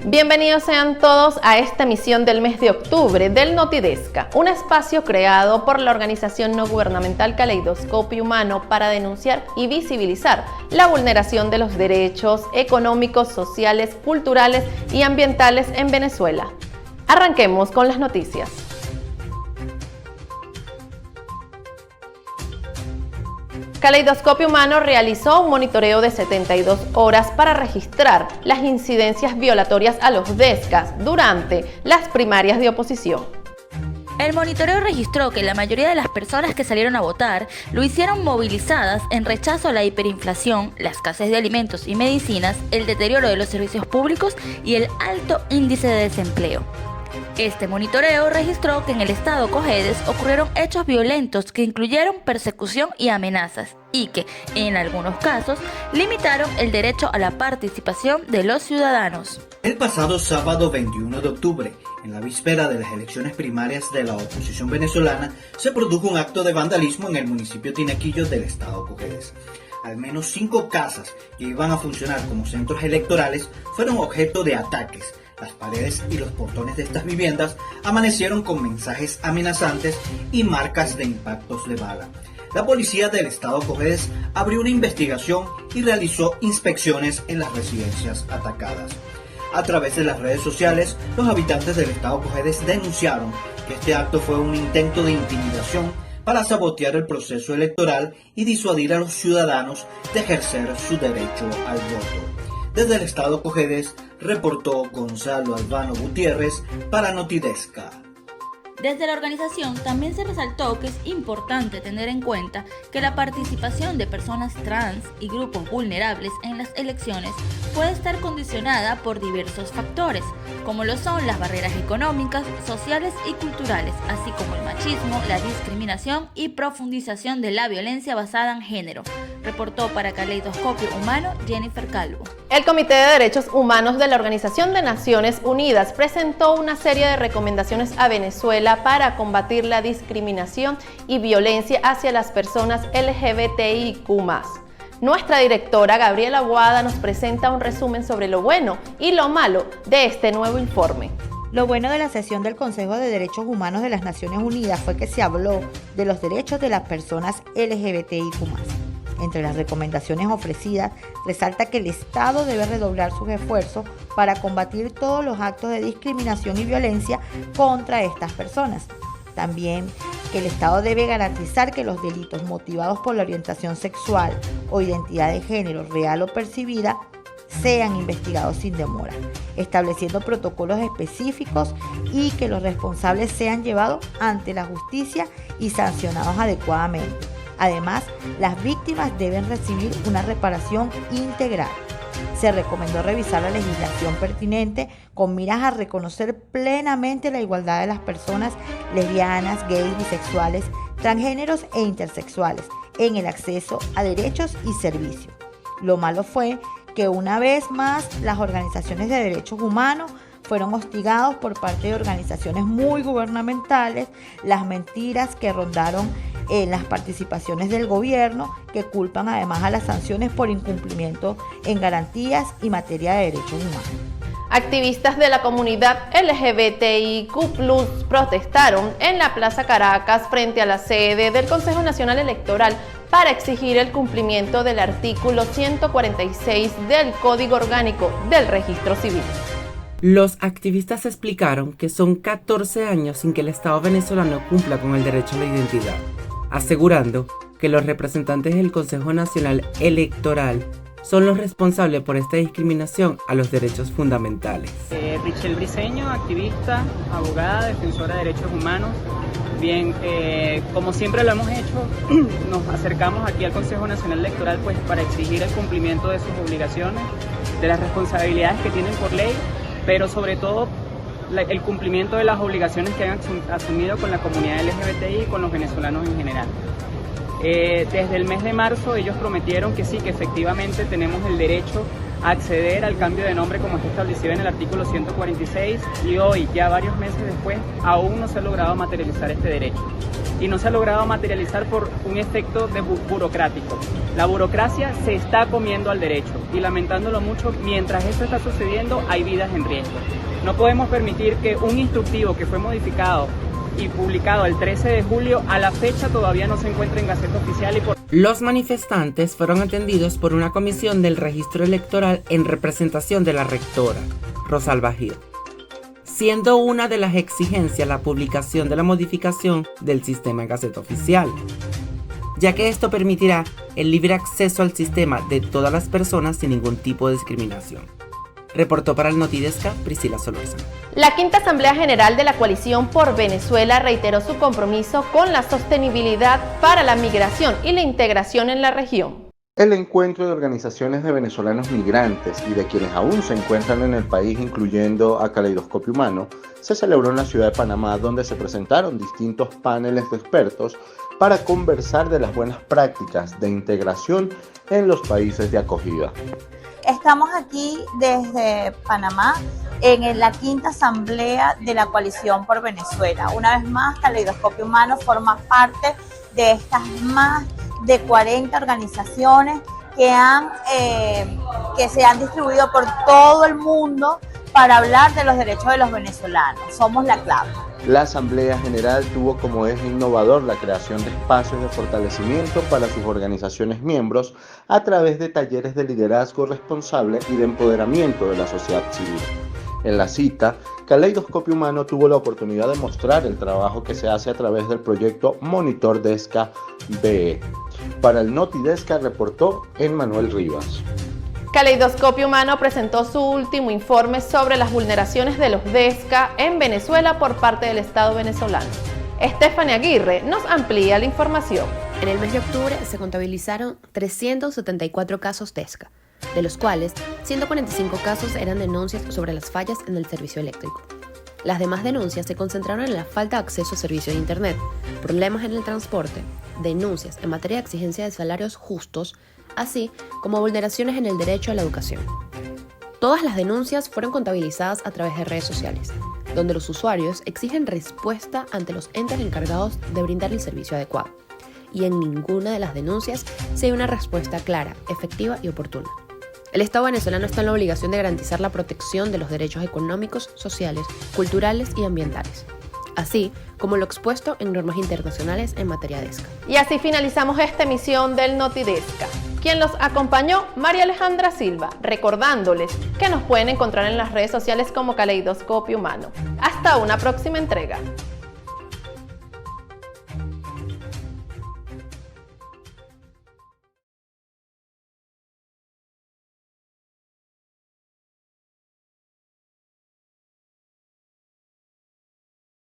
Bienvenidos sean todos a esta emisión del mes de octubre del Notidesca, un espacio creado por la organización no gubernamental Caleidoscopio Humano para denunciar y visibilizar la vulneración de los derechos económicos, sociales, culturales y ambientales en Venezuela. Arranquemos con las noticias. Caleidoscopio Humano realizó un monitoreo de 72 horas para registrar las incidencias violatorias a los DESCAS durante las primarias de oposición. El monitoreo registró que la mayoría de las personas que salieron a votar lo hicieron movilizadas en rechazo a la hiperinflación, la escasez de alimentos y medicinas, el deterioro de los servicios públicos y el alto índice de desempleo. Este monitoreo registró que en el estado Cojedes ocurrieron hechos violentos que incluyeron persecución y amenazas y que, en algunos casos, limitaron el derecho a la participación de los ciudadanos. El pasado sábado 21 de octubre, en la víspera de las elecciones primarias de la oposición venezolana, se produjo un acto de vandalismo en el municipio Tinaquillo del estado Cojedes. Al menos 5 casas que iban a funcionar como centros electorales fueron objeto de ataques. Las paredes y los portones de estas viviendas amanecieron con mensajes amenazantes y marcas de impactos de bala. La policía del estado Cojedes abrió una investigación y realizó inspecciones en las residencias atacadas. A través de las redes sociales, los habitantes del estado Cojedes denunciaron que este acto fue un intento de intimidación para sabotear el proceso electoral y disuadir a los ciudadanos de ejercer su derecho al voto. Desde el estado Cojedes, reportó Gonzalo Albano Gutiérrez para Notidesca. Desde la organización también se resaltó que es importante tener en cuenta que la participación de personas trans y grupos vulnerables en las elecciones puede estar condicionada por diversos factores, como lo son las barreras económicas, sociales y culturales, así como el machismo, la discriminación y profundización de la violencia basada en género. Reportó para Caleidoscopio Humano Jennifer Calvo. El Comité de Derechos Humanos de la Organización de Naciones Unidas presentó una serie de recomendaciones a Venezuela para combatir la discriminación y violencia hacia las personas LGBTIQ+. Nuestra directora Gabriela Boada nos presenta un resumen sobre lo bueno y lo malo de este nuevo informe. Lo bueno de la sesión del Consejo de Derechos Humanos de las Naciones Unidas fue que se habló de los derechos de las personas LGBTIQ+. Entre las recomendaciones ofrecidas, resalta que el Estado debe redoblar sus esfuerzos para combatir todos los actos de discriminación y violencia contra estas personas. También que el Estado debe garantizar que los delitos motivados por la orientación sexual o identidad de género real o percibida sean investigados sin demora, estableciendo protocolos específicos y que los responsables sean llevados ante la justicia y sancionados adecuadamente. Además, las víctimas deben recibir una reparación integral. Se recomendó revisar la legislación pertinente con miras a reconocer plenamente la igualdad de las personas lesbianas, gays, bisexuales, transgéneros e intersexuales en el acceso a derechos y servicios. Lo malo fue que una vez más las organizaciones de derechos humanos fueron hostigados por parte de organizaciones muy gubernamentales, las mentiras que rondaron en las participaciones del gobierno, que culpan además a las sanciones por incumplimiento en garantías y materia de derechos humanos. Activistas de la comunidad LGBTIQ+ protestaron en la Plaza Caracas frente a la sede del Consejo Nacional Electoral para exigir el cumplimiento del artículo 146 del Código Orgánico del Registro Civil. Los activistas explicaron que son 14 años sin que el Estado venezolano cumpla con el derecho a la identidad, asegurando que los representantes del Consejo Nacional Electoral son los responsables por esta discriminación a los derechos fundamentales. Richel Briceño, activista, abogada, defensora de derechos humanos. Bien, como siempre lo hemos hecho, nos acercamos aquí al Consejo Nacional Electoral pues, para exigir el cumplimiento de sus obligaciones, de las responsabilidades que tienen por ley, pero sobre todo el cumplimiento de las obligaciones que han asumido con la comunidad LGBTI y con los venezolanos en general. Desde el mes de marzo ellos prometieron que sí, que efectivamente tenemos el derecho acceder al cambio de nombre como está establecido en el artículo 146 y hoy, ya varios meses después, aún no se ha logrado materializar este derecho. Y no se ha logrado materializar por un efecto burocrático. La burocracia se está comiendo al derecho y lamentándolo mucho, mientras esto está sucediendo hay vidas en riesgo. No podemos permitir que un instructivo que fue modificado y publicado el 13 de julio a la fecha todavía no se encuentra en Gaceta Oficial. Los manifestantes fueron atendidos por una comisión del registro electoral en representación de la rectora, Rosalba Gil, siendo una de las exigencias la publicación de la modificación del sistema en Gaceta Oficial, ya que esto permitirá el libre acceso al sistema de todas las personas sin ningún tipo de discriminación. Reportó para el Notidesca Priscila Solórzano. La Quinta Asamblea General de la Coalición por Venezuela reiteró su compromiso con la sostenibilidad para la migración y la integración en la región. El encuentro de organizaciones de venezolanos migrantes y de quienes aún se encuentran en el país, incluyendo a Caleidoscopio Humano, se celebró en la ciudad de Panamá, donde se presentaron distintos paneles de expertos para conversar de las buenas prácticas de integración en los países de acogida. Estamos aquí desde Panamá en la Quinta Asamblea de la Coalición por Venezuela. Una vez más, Caleidoscopio Humano forma parte de estas más de 40 organizaciones que se han distribuido por todo el mundo para hablar de los derechos de los venezolanos. Somos la clave. La Asamblea General tuvo como eje innovador la creación de espacios de fortalecimiento para sus organizaciones miembros a través de talleres de liderazgo responsable y de empoderamiento de la sociedad civil. En la cita, Caleidoscopio Humano tuvo la oportunidad de mostrar el trabajo que se hace a través del proyecto Monitor Desca BE. Para el Notidesca reportó Emmanuel Rivas. Caleidoscopio Humano presentó su último informe sobre las vulneraciones de los DESCA en Venezuela por parte del Estado venezolano. Estefania Aguirre nos amplía la información. En el mes de octubre se contabilizaron 374 casos DESCA, de los cuales 145 casos eran denuncias sobre las fallas en el servicio eléctrico. Las demás denuncias se concentraron en la falta de acceso a servicio de Internet, problemas en el transporte, denuncias en materia de exigencia de salarios justos, así como vulneraciones en el derecho a la educación. Todas las denuncias fueron contabilizadas a través de redes sociales, donde los usuarios exigen respuesta ante los entes encargados de brindar el servicio adecuado, y en ninguna de las denuncias se dio una respuesta clara, efectiva y oportuna. El Estado venezolano está en la obligación de garantizar la protección de los derechos económicos, sociales, culturales y ambientales, así como lo expuesto en normas internacionales en materia DESCA. Y así finalizamos esta emisión del Notidesca. Quien los acompañó, María Alejandra Silva, recordándoles que nos pueden encontrar en las redes sociales como Caleidoscopio Humano. Hasta una próxima entrega.